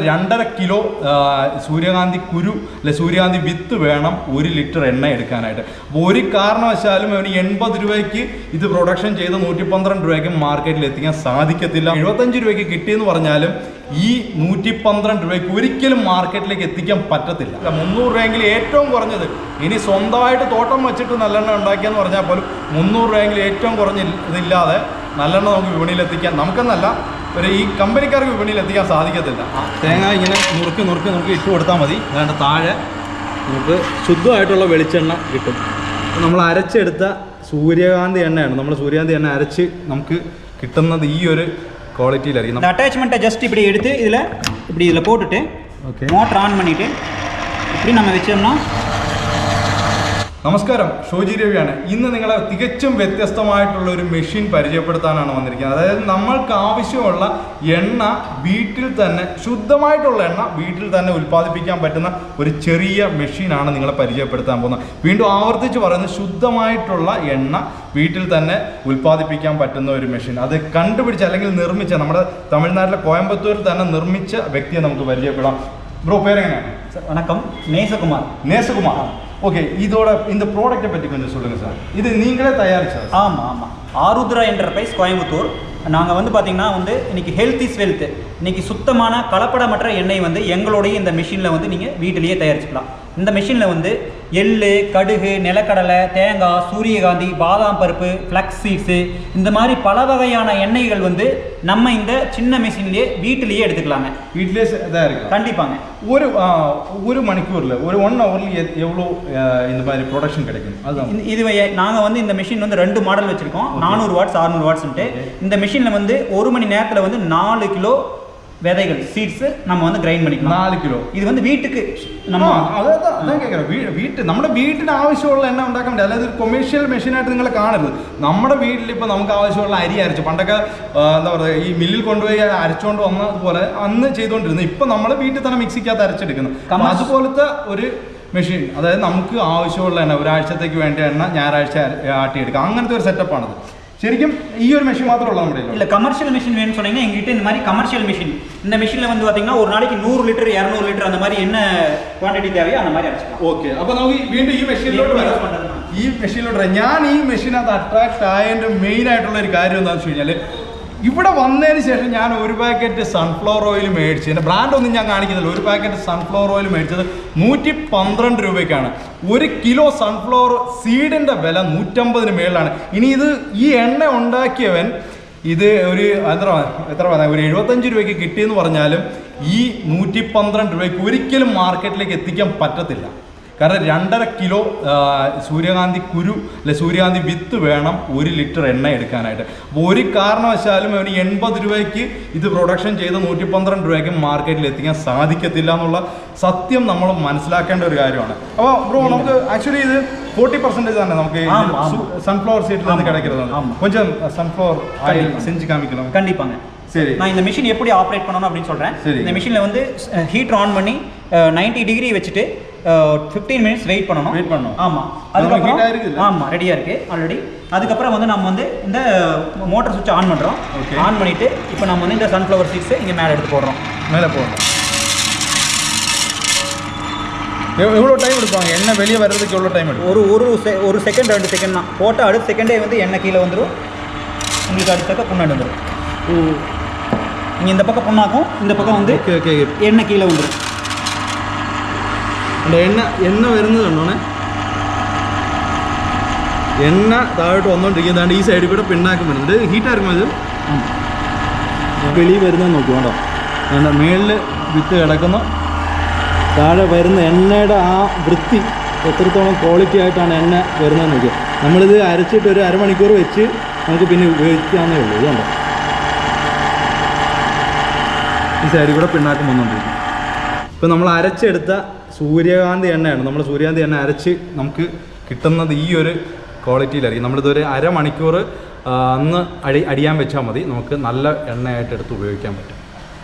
2.5 kilo സൂര്യകാന്തി കുരു അല്ലെ സൂര്യകാന്തി വിത്ത് വേണം 1 ലിറ്റർ എണ്ണ എടുക്കാനായിട്ട്. അപ്പോൾ ഒരു കാരണവശാലും അവന് 80 രൂപയ്ക്ക് ഇത് പ്രൊഡക്ഷൻ ചെയ്ത് 112 രൂപയ്ക്ക് മാർക്കറ്റിൽ എത്തിക്കാൻ സാധിക്കത്തില്ല. 75 രൂപയ്ക്ക് കിട്ടിയെന്ന് പറഞ്ഞാലും ഈ 112 രൂപയ്ക്ക് ഒരിക്കലും മാർക്കറ്റിലേക്ക് എത്തിക്കാൻ പറ്റത്തില്ല. 300 രൂപയെങ്കിലും ഏറ്റവും കുറഞ്ഞത്, ഇനി സ്വന്തമായിട്ട് തോട്ടം വെച്ചിട്ട് നല്ലെണ്ണ ഉണ്ടാക്കിയെന്ന് പറഞ്ഞാൽ പോലും 300 രൂപയെങ്കിലും ഏറ്റവും കുറഞ്ഞ ഇതില്ലാതെ നല്ലെണ്ണ നമുക്ക് വിപണിയിൽ എത്തിക്കാൻ, നമുക്കെന്നല്ല ഈ കമ്പനിക്കാർക്ക് വിപണിയിൽ എത്തിക്കാൻ സാധിക്കത്തില്ല. തേങ്ങ ഇങ്ങനെ നുറുക്കി ഇട്ട് കൊടുത്താൽ മതി. അതാണ്ട് താഴെ നമുക്ക് ശുദ്ധമായിട്ടുള്ള വെളിച്ചെണ്ണ കിട്ടും. നമ്മൾ അരച്ചെടുത്ത സൂര്യകാന്തി എണ്ണയാണ്. നമ്മൾ സൂര്യകാന്തി എണ്ണ അരച്ച് നമുക്ക് കിട്ടുന്നത് ഈ ഒരു ക്വാളിറ്റിയിലായിരിക്കും. அட்டாச்மெண்ட்டை ஜஸ்ட் இப்படி எடுத்து இதில் போட்டுட்டு மோட்டர் ஆன் பண்ணிவிட்டு இப்படி நம்ம வச்சோம்னா. നമസ്കാരം, ഷോജി രവിയാണ്. ഇന്ന് നിങ്ങളെ തികച്ചും വ്യത്യസ്തമായിട്ടുള്ള ഒരു മെഷീൻ പരിചയപ്പെടുത്താനാണ് വന്നിരിക്കുന്നത്. അതായത് നമ്മൾക്ക് ആവശ്യമുള്ള എണ്ണ വീട്ടിൽ തന്നെ, ശുദ്ധമായിട്ടുള്ള എണ്ണ വീട്ടിൽ തന്നെ ഉൽപ്പാദിപ്പിക്കാൻ പറ്റുന്ന ഒരു ചെറിയ മെഷീനാണ് നിങ്ങളെ പരിചയപ്പെടുത്താൻ പോകുന്നത്. വീണ്ടും ആവർത്തിച്ച് പറയുന്നത്, ശുദ്ധമായിട്ടുള്ള എണ്ണ വീട്ടിൽ തന്നെ ഉൽപ്പാദിപ്പിക്കാൻ പറ്റുന്ന ഒരു മെഷീൻ. അത് കണ്ടുപിടിച്ച അല്ലെങ്കിൽ നിർമ്മിച്ച, നമ്മുടെ തമിഴ്നാട്ടിലെ കോയമ്പത്തൂരിൽ തന്നെ നിർമ്മിച്ച വ്യക്തിയെ നമുക്ക് പരിചയപ്പെടാം. ബ്രോ, പേരെങ്ങനെയാണ്? வணக்கம், நேசகுமார். ஓகே, இதோட இந்த ப்ராடக்ட்டை பற்றி கொஞ்சம் சொல்லுங்கள் சார். இது நீங்களே தயாரிச்சா? ஆமாம். ஆருத்ரா என்டர்பிரைஸ் கோயம்புத்தூர். நாங்கள் வந்து பார்த்திங்கன்னா இன்றைக்கி ஹெல்த் இஸ் வெல்த். இன்றைக்கி சுத்தமான கலப்படமற்ற எண்ணெய் எங்களுடைய இந்த மிஷினில் நீங்கள் வீட்டிலேயே தயாரிச்சுக்கலாம். இந்த மிஷினில் எள்ளு, கடுகு, நிலக்கடலை, தேங்காய், சூரியகாந்தி, பாதாம் பருப்பு, ஃப்ளக்ஸ் சீட்ஸு, இந்த மாதிரி பல வகையான எண்ணெய்கள் நம்ம இந்த சின்ன மிஷின்லேயே வீட்டிலேயே எடுத்துக்கலாங்க. வீட்டிலே தயாரிக்கலாம். கண்டிப்பாங்க. ஒரு மணிக்கூரில், ஒரு 1 ஹவரில் எவ்வளோ இந்த மாதிரி ப்ரொடக்ஷன் கிடைக்கும்? அதுதான் இது. நாங்கள் இந்த மிஷின் 2 மாடல் வச்சுருக்கோம். 400 வாட்ஸ் 600 வாட்ஸ்ன்ட்டு. இந்த மிஷினில் 1 மணி நேரத்தில் 4 கிலோ விதைகள், சீட்ஸ் நம்ம கிரைண்ட் பண்ணிக்கலாம். 4 കിലോ. ഇത് വീட்டுக்கு நம்ம അതാണ് കേൾക്കുന്നത്. നമ്മുടെ വീട്ടിന് ആവശ്യമുള്ള എണ്ണ ഉണ്ടാക്കാൻ പറ്റും. അല്ലാതെ ഒരു കൊമേഴ്ഷ്യൽ മെഷീനായിട്ട് നിങ്ങൾ കാണരുത്. നമ്മുടെ വീട്ടിൽ ഇപ്പോൾ നമുക്ക് ആവശ്യമുള്ള അരി അരച്ച്, പണ്ടൊക്കെ എന്താ പറയുക, ഈ മില്ലിൽ കൊണ്ടുപോയി അരച്ചുകൊണ്ട് വന്നതുപോലെ അന്ന് ചെയ്തുകൊണ്ടിരുന്നത്, ഇപ്പം നമ്മൾ വീട്ടിൽ തന്നെ മിക്സിക്കകത്ത് അരച്ചെടുക്കുന്നു. അതുപോലത്തെ ഒരു മെഷീൻ. അതായത് നമുക്ക് ആവശ്യമുള്ള എണ്ണ, ഒരാഴ്ചത്തേക്ക് വേണ്ട എണ്ണ ഞായറാഴ്ച ആട്ടിയെടുക്കാം. അങ്ങനത്തെ ഒരു സെറ്റപ്പാണത്. ശരിക്കും ഈ ഒരു മെഷീൻ മാത്രമല്ല നമ്മുടെ இல்லை. கமர்ஷியல் மிஷின் வேணும்னு சொன்னீங்கன்னா எங்ககிட்ட இந்த மாதிரி கமர்ஷியல் மிஷின். இந்த மிஷினில் பார்த்தீங்கன்னா ஒரு நாளைக்கு 100 லிட்டர் 200 லிட்டர் அந்த மாதிரி என்ன குவான்டிட்டி தேவையோ அந்த மாதிரி அரைச்சிக்கலாம். ഓക്കെ, അപ്പോൾ നമുക്ക് വീണ്ടും ഈ മെഷീനിലോട്ട് വരാം. ഞാൻ ഈ മെഷീനകത്ത് അട്രാക്ട് ആയതിൻ്റെ മെയിൻ ആയിട്ടുള്ള ഒരു കാര്യം എന്താണെന്ന് വെച്ച് കഴിഞ്ഞാൽ, ഇവിടെ വന്നതിന് ശേഷം ഞാൻ 1 പാക്കറ്റ് സൺഫ്ലവർ ഓയിൽ മേടിച്ചു. എൻ്റെ ബ്രാൻഡൊന്നും ഞാൻ കാണിക്കുന്നില്ല. 1 പാക്കറ്റ് സൺഫ്ലവർ ഓയിൽ മേടിച്ചത് 112 രൂപയ്ക്കാണ്. 1 കിലോ സൺഫ്ലവർ സീഡിൻ്റെ വില 150 മേളിലാണ്. ഇനി ഈ എണ്ണ ഉണ്ടാക്കിയവൻ ഇത് ഒരു എത്ര പറയാം, ഒരു 75 രൂപയ്ക്ക് കിട്ടിയെന്ന് പറഞ്ഞാലും ഈ 112 രൂപയ്ക്ക് ഒരിക്കലും മാർക്കറ്റിലേക്ക് എത്തിക്കാൻ പറ്റത്തില്ല. കാരണം 2.5 കിലോ സൂര്യകാന്തി കുരു അല്ലെ സൂര്യകാന്തി വിത്ത് വേണം 1 ലിറ്റർ എണ്ണ എടുക്കാനായിട്ട്. അപ്പോൾ ഒരു കാരണവശാലും അവന് 80 രൂപയ്ക്ക് ഇത് പ്രൊഡക്ഷൻ ചെയ്ത് 112 രൂപയ്ക്ക് മാർക്കറ്റിൽ എത്തിക്കാൻ സാധിക്കത്തില്ല എന്നുള്ള സത്യം നമ്മൾ മനസ്സിലാക്കേണ്ട ഒരു കാര്യമാണ്. അപ്പോൾ ബ്രോ, നമുക്ക് ആക്ച്വലി ഇത് 40% തന്നെ നമുക്ക് സൺഫ്ലവർ സീഡിൽ നിന്ന് கிடைக்கிறது. கொஞ்சம் சன்ஃப்ளவர் ஆயில் செஞ்சு காமிக்கலாம். கண்டிப்பாங்க. சரி, நான் இந்த மிஷின் எப்படி ஆப்ரேட் பண்ணணும் அப்படின்னு சொல்கிறேன். இந்த மிஷினில் ஹீட்டர் ஆன் பண்ணி 90 டிகிரி வச்சுட்டு 15 மினிட்ஸ் வெயிட் பண்ணணும். ஆமாம். அதுக்கப்புறம் ஆமாம், ரெடியாக இருக்குது ஆல்ரெடி. அதுக்கப்புறம் நம்ம இந்த மோட்டர் சுவிட்ச் ஆன் பண்ணுறோம். ஆன் பண்ணிவிட்டு இப்போ நம்ம இந்த சன்ஃப்ளவர் சீட்ஸை இங்கே மேலே எடுத்து போடுறோம். எவ்வளோ டைம் எடுப்பாங்க எண்ணெய் வெளியே வர்றதுக்கு? எவ்வளோ டைம் எடுக்கும்? ஒரு செகண்ட் 2 செகண்ட் தான். போட்டால் அடுத்த செகண்டே எண்ணெய் கீழே வந்துடும். உங்களுக்கு அடுத்த பக்கம் புண்ணாடி வந்துடும். நீங்கள் இந்த பக்கம் புண்ணாக்கும், இந்த பக்கம் எண்ணெய் கீழே வந்துடும். அந்த എണ്ണ വരുന്നത് കണ്ടോണേ, എണ്ണ താഴോട്ട് വന്നുകൊണ്ടിരിക്കുന്നതാണ്. ഈ സൈഡിൽ കൂടെ പിണ്ണാക്കം വരുന്നുണ്ട്. ഹീറ്റായിരിക്കും അത്. വെളിയിൽ വരുന്നത് നോക്കും കേട്ടോ. അതിൻ്റെ മേളിൽ വിത്ത് കിടക്കുന്നു. താഴെ വരുന്ന എണ്ണയുടെ ആ വൃത്തി, എത്രത്തോളം ക്വാളിറ്റി ആയിട്ടാണ് എണ്ണ വരുന്നത് നോക്കുക. നമ്മളിത് അരച്ചിട്ട് ഒരു അരമണിക്കൂർ വെച്ച് നമുക്ക് പിന്നെ ഉപയോഗിക്കാവുന്നേ ഉള്ളൂ. ഇതുണ്ടോ, ഈ സൈഡിൽ കൂടെ പിണ്ണാക്കം വന്നുകൊണ്ടിരിക്കും. ഇപ്പം നമ്മൾ അരച്ചെടുത്ത സൂര്യകാന്തി എണ്ണയാണ്. നമ്മൾ സൂര്യകാന്തി എണ്ണ അരച്ച് നമുക്ക് കിട്ടുന്നത് ഈ ഒരു ക്വാളിറ്റിയിലായിരിക്കും. നമ്മളിതൊരു അരമണിക്കൂർ അന്ന് അടിയാൻ വെച്ചാൽ മതി. നമുക്ക് നല്ല എണ്ണയായിട്ട് എടുത്ത് ഉപയോഗിക്കാൻ പറ്റും.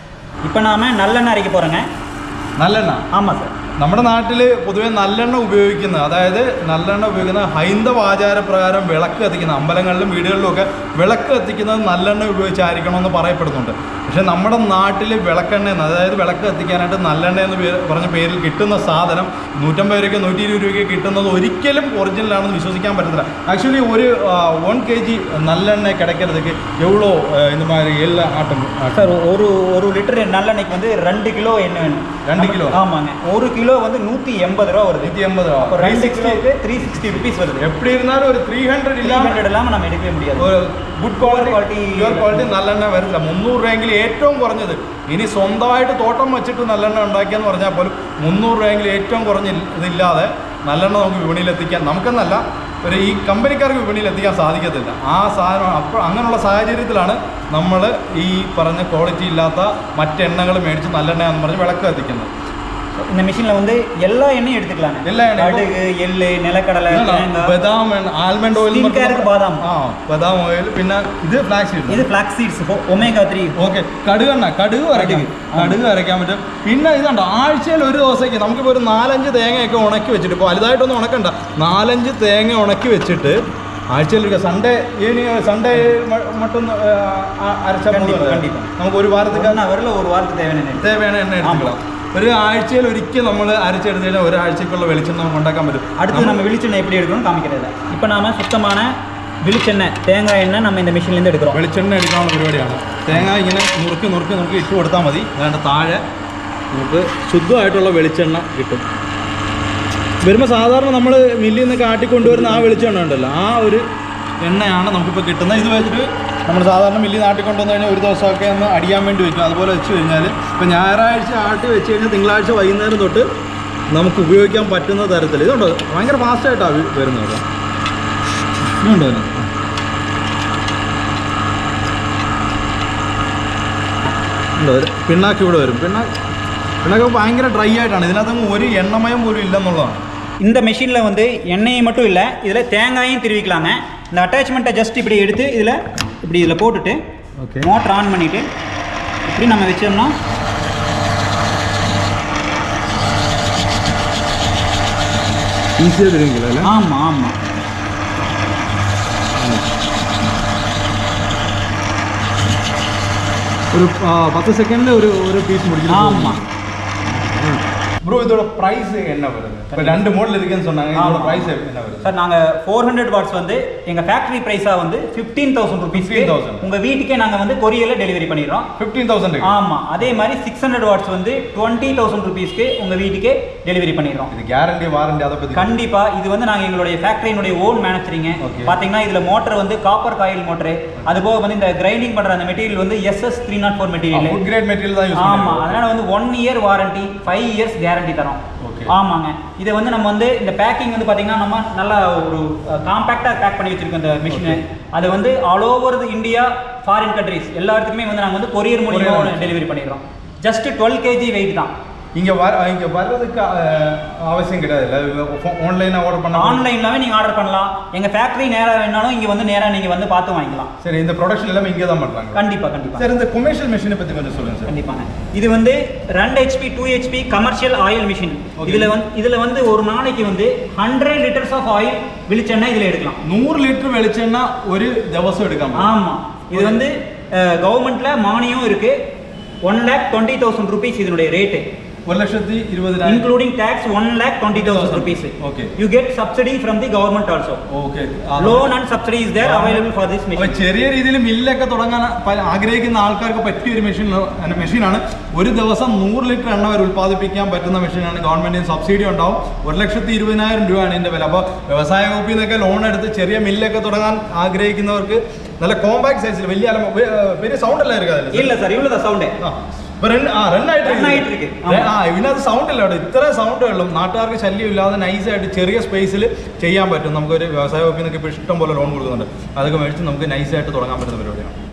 ഇപ്പം നാം നല്ലെണ്ണ അരയ്ക്ക് പോகிறேங்க. നല്ലെണ്ണ? ആമാം സാർ. നമ്മുടെ നാട്ടിൽ പൊതുവെ നല്ലെണ്ണ ഉപയോഗിക്കുന്നത്, അതായത് നല്ലെണ്ണ ഉപയോഗിക്കുന്ന ഹൈന്ദവ ആചാരപ്രകാരം വിളക്ക് കത്തിക്കുന്ന, അമ്പലങ്ങളിലും വീടുകളിലും ഒക്കെ വിളക്ക് കത്തിക്കുന്നത് നല്ലെണ്ണ ഉപയോഗിച്ചായിരിക്കണമെന്ന് പറയപ്പെടുന്നുണ്ട്. പക്ഷെ നമ്മുടെ നാട്ടിൽ വിളക്കെണ്ണ അതായത് വിളക്ക് കത്തിക്കാനായിട്ട് നല്ലെണ്ണ എന്ന് പറഞ്ഞ പേരിൽ കിട്ടുന്ന സാധനം 150 രൂപയ്ക്ക് 120 രൂപയ്ക്ക് കിട്ടുന്നത് ഒരിക്കലും ഒറിജിനലാണെന്ന് വിശ്വസിക്കാൻ പറ്റത്തില്ല. ആക്ച്വലി ഒരു 1 kg நல்லெண்ணெய் கிடைக்கிறதுக்கு எவ்வளோ இந்த மாதிரி எல்லா ஆட்டம் சார்? ஒரு லிட்டர் நல்லெண்ணெய்க்கு வந்து 2 கிலோ எண்ணெய் வேணும். 2 கிலோ? ஆமாங்க. 1 கிலோ வந்து 180 ரூபா வருது. 180 ரூபா. 360 ருபீஸ் வருது. எப்படி இருந்தாலும் ஒரு 300 இல்லாமல் நம்ம எடுக்கவே முடியாது. ஒரு குட் குவாலிட்டி പ്യുവർ ക്വാളിറ്റി നല്ലെണ്ണ വരില്ല. 300 രൂപയെങ്കിലും ഏറ്റവും കുറഞ്ഞത്. ഇനി സ്വന്തമായിട്ട് തോട്ടം വെച്ചിട്ട് നല്ലെണ്ണ ഉണ്ടാക്കിയെന്ന് പറഞ്ഞാൽ പോലും 300 രൂപയെങ്കിലും ഏറ്റവും കുറഞ്ഞ ഇതില്ലാതെ നല്ലെണ്ണ നമുക്ക് വിപണിയിലെത്തിക്കാൻ നമുക്കെന്നല്ല ഈ കമ്പനിക്കാർക്ക് വിപണിയിലെത്തിക്കാൻ സാധിക്കത്തില്ല. ആ സാധനം അപ്പോൾ അങ്ങനെയുള്ള സാഹചര്യത്തിലാണ് നമ്മൾ ഈ പറഞ്ഞ ക്വാളിറ്റി ഇല്ലാത്ത മറ്റെണ്ണകൾ മേടിച്ച് നല്ലെണ്ണയാണെന്ന് പറഞ്ഞ് വിളക്ക് കത്തിക്കുന്നത്. இந்த மிஷினில் வந்து எல்லா எண்ணெயும் எடுத்துக்கலாம். எல்லா எண்ணெயும், கடுகு, எள்ளு, நிலக்கடலை, ബദാം, ആൽമണ്ട് ഓയിൽ, ബാദാം, ബദാം ഓയിൽ, പിന്നെ ഇത് ഫ്ലാക്സ് സീഡ്സ്. ഇത് ഫ്ലാക്സ് സീഡ്സ്, ഒമേഗ 3. ഓക്കെ, കടുക് അരയ്ക്കാൻ പറ്റും. പിന്നെ ഇതുണ്ട്, ആഴ്ചയിൽ ഒരു ദിവസത്തേക്ക് നമുക്കിപ്പോൾ ഒരു 4-5 തേങ്ങയൊക്കെ ഉണക്കി വെച്ചിട്ട്, ഇപ്പോൾ വലുതായിട്ടൊന്നും ഉണക്കണ്ട, 4-5 തേങ്ങ ഉണക്കി വെച്ചിട്ട് ആഴ്ചയിൽ സൺഡേ മട്ടും അരച്ചാൽ നമുക്ക് ഒരു വാരത്തേക്ക് தேவையான எண்ணெய் எடுத்துக்கலாம். ഒരു ആഴ്ചയിൽ ഒരിക്കൽ നമ്മൾ അരച്ചെടുത്ത് കഴിഞ്ഞാൽ ഒരാഴ്ചക്കുള്ള വെളിച്ചെണ്ണ നമുക്ക് ഉണ്ടാക്കാൻ പറ്റും. அடுத்து நம்ம வெளிச்செண்ணெய் எப்படி எடுக்கணும்னு காமிக்கிறது. இப்போ நாம சுத்தமான வெளிச்செண்ணெய் தேங்காய் எண்ணெய் நம்ம இந்த மிஷின்லேருந்து എടുക്കണം. വെളിച്ചെണ്ണ എടുക്കാനുള്ള പരിപാടിയാണ്. തേങ്ങ ഇങ്ങനെ നുറുക്കി ഇട്ട് കൊടുത്താൽ മതി. അതാണ്ട് താഴെ നമുക്ക് ശുദ്ധമായിട്ടുള്ള വെളിച്ചെണ്ണ കിട്ടും. വരുമ്പോൾ സാധാരണ നമ്മൾ മില്ലിൽ നിന്നൊക്കെ ആട്ടിക്കൊണ്ടുവരുന്ന ആ വെളിച്ചെണ്ണ ഉണ്ടല്ലോ, ആ ഒരു എണ്ണയാണ് നമുക്കിപ്പോൾ കിട്ടുന്നത്. ഇത് വെച്ചിട്ട് നമ്മൾ സാധാരണ മില്ലിൽ നാട്ടിക്കൊണ്ടുവന്ന് കഴിഞ്ഞാൽ ഒരു ദിവസമൊക്കെ ഒന്ന് അടിയാൻ വേണ്ടി വയ്ക്കും. അതുപോലെ വെച്ച് കഴിഞ്ഞാൽ ഇപ്പോൾ ഞായറാഴ്ച ആട്ടി വെച്ച് കഴിഞ്ഞാൽ തിങ്കളാഴ്ച വൈകുന്നേരം തൊട്ട് നമുക്ക് ഉപയോഗിക്കാൻ പറ്റുന്ന തരത്തിൽ ഇതുണ്ടോ. ഭയങ്കര ഫാസ്റ്റായിട്ടാണ് വരുന്നത്. ഇതുണ്ടോ അതിന് ഉണ്ടോ? പിണ്ണാക്ക് ഇവിടെ വരും. പിണ്ണാക്ക് ഭയങ്കര ഡ്രൈ ആയിട്ടാണ്. ഇതിനകത്തൊന്നും ഒരു എണ്ണമയം പോലും ഇല്ലെന്നുള്ളതാണ്. இந்த மெஷினில் வந்து எண்ணெயை மட்டும் இல்லை, இதில் தேங்காயும் திருவிக்கலாங்க. இந்த அட்டாச்மெண்ட்டை ஜஸ்ட் இப்படி எடுத்து இதில் போட்டுட்டு மோட்டர் ஆன் பண்ணிவிட்டு இப்படி நம்ம வச்சோம்னா ஈஸியாக தெரியுங்களா? ஆமாம். ஒரு 10 செகண்டில் ஒரு பீஸ் முடிச்சு. ஆமாம் ப்ரோ, இதோட ப்ரைஸ் என்ன வருது? இப்போ 2 மாடல் இருக்குன்னு சொன்னாங்க. இதோட ப்ரைஸ் என்ன வருது? சார், நாங்கள் 400 வாட்ஸ் வந்து எங்கள் ஃபேக்ட்ரி ப்ரைஸாக வந்து 15,000 ருபீஸ். உங்கள் வீட்டுக்கே நாங்கள் வந்து கொரியரில் டெலிவரி பண்ணிடுறோம். 15,000. ஆமாம். அதே மாதிரி 600 வாட்ஸ் வந்து 20,000 ருபீஸ்க்கு உங்கள் வீட்டுக்கே டெலிவரி பண்ணிடுறோம். இது கேரண்டி வாரண்டி அதை பற்றி? கண்டிப்பாக. இது வந்து நாங்கள் எங்களுடைய ஃபேக்ட்ரியினுடைய ஓன் மேனுஃபேக்சரிங்க. பார்த்தீங்கன்னா இதில் மோட்டர் வந்து காப்பர் காயில் மோட்டரு, அதுபோக வந்து இந்த கிரைண்டிங் பண்ணுற அந்த மெட்டீரியல் வந்து SS 304 material, food grade material தான் யூஸ் பண்ணுறோம். ஆமாம். அதனால் வந்து 1 இயர் வாரண்டி, 5 இயர்ஸ் கேரண்டி தரோம். ஆமாங்க. இதை வந்து நம்ம வந்து இந்த பேக்கிங் வந்து பார்த்தீங்கன்னா நம்ம நல்லா ஒரு காம்பேக்டாக பேக் பண்ணி வச்சிருக்கோம் இந்த மிஷினை. அது வந்து all over India, foreign countries எல்லா இடத்துக்குமே வந்து நாங்கள் வந்து கொரியர் மூலியமாக டெலிவரி பண்ணிடுறோம். ஜஸ்ட் 12 kg வெயிட் தான். இங்கே வர்றதுக்கு அவசியம் கிடையாது. ஆன்லைனாக ஆர்டர் பண்ணலாம். ஆன்லைன்லாவே நீங்கள் ஆர்டர் பண்ணலாம். எங்கள் ஃபேக்ட்ரி நேராக வேணாலும் இங்கே வந்து நேராக நீங்கள் வந்து பார்த்து வாங்கிக்கலாம். சரி, இந்த ப்ரொடக்ஷன் எல்லாமே இங்கே தான் பண்ணுறாங்க? கண்டிப்பாக. சார், இந்த கொமர்ஷியல் மிஷினை பற்றி கொஞ்சம் சொல்லுங்கள் சார். கண்டிப்பாங்க. இது வந்து 2 HP 2 HP commercial oil machine. இதில் வந்து ஒரு நாளைக்கு வந்து 100 லிட்டர்ஸ் ஆஃப் ஆயில் வெளிச்செண்ணெய் இதில் எடுக்கலாம். 100 லிட்டர் வெளிச்செண்ணெய் ஒரு திவசம் எடுக்காம? ஆமாம். இது வந்து கவர்மெண்ட்டில் மானியம் இருக்குது. 1,20,000 ருபீஸ் இதனுடைய rate. 1,20,000 including tax 1,20,000 rupees. Okay. You get subsidy from the government also. Okay. Loan and subsidy is there available for this machine. ചെറിയ രീതിയിൽ മില്ലൊക്കെ തുടങ്ങാൻ ആഗ്രഹിക്കുന്ന ആൾക്കാർക്ക് പറ്റിയ ഒരു മെഷീനാണ്. ഒരു ദിവസം 100 ലിറ്റർ എണ്ണ വരെ ഉൽപ്പാദിപ്പിക്കാൻ പറ്റുന്ന മെഷീനാണ്. ഗവൺമെന്റിന് സബ്സിഡി ഉണ്ടാവും. 1,20,000 രൂപയാണ് ഇതിന്റെ വില. അപ്പോൾ വ്യവസായ വകുപ്പിൽ നിന്നൊക്കെ ലോൺ എടുത്ത് ചെറിയ മില്ലൊക്കെ തുടങ്ങാൻ ആഗ്രഹിക്കുന്നവർക്ക് നല്ല കോമ്പാക്ട് സൈസിൽ വലിയ സൗണ്ട് അല്ല ഇരിക്കാതെ? ഇല്ല സാർ, ഇவ்வளோ സൗണ്ട് ഇതിനകത്ത് സൗണ്ട് ഇല്ല. അവിടെ ഇത്ര സൗണ്ട് ഉള്ളൂ. നാട്ടുകാർക്ക് ശല്യം ഇല്ലാതെ നൈസായിട്ട് ചെറിയ സ്പേസിൽ ചെയ്യാൻ പറ്റും. നമുക്കൊരു വ്യവസായ വകുപ്പിൽ നിന്നൊക്കെ ഇപ്പോൾ ഇഷ്ടം പോലെ ലോൺ കൊടുക്കുന്നുണ്ട്. അതൊക്കെ മേടിച്ച് നമുക്ക് നൈസായിട്ട് തുടങ്ങാൻ പറ്റുന്ന പരിപാടിയാണ്.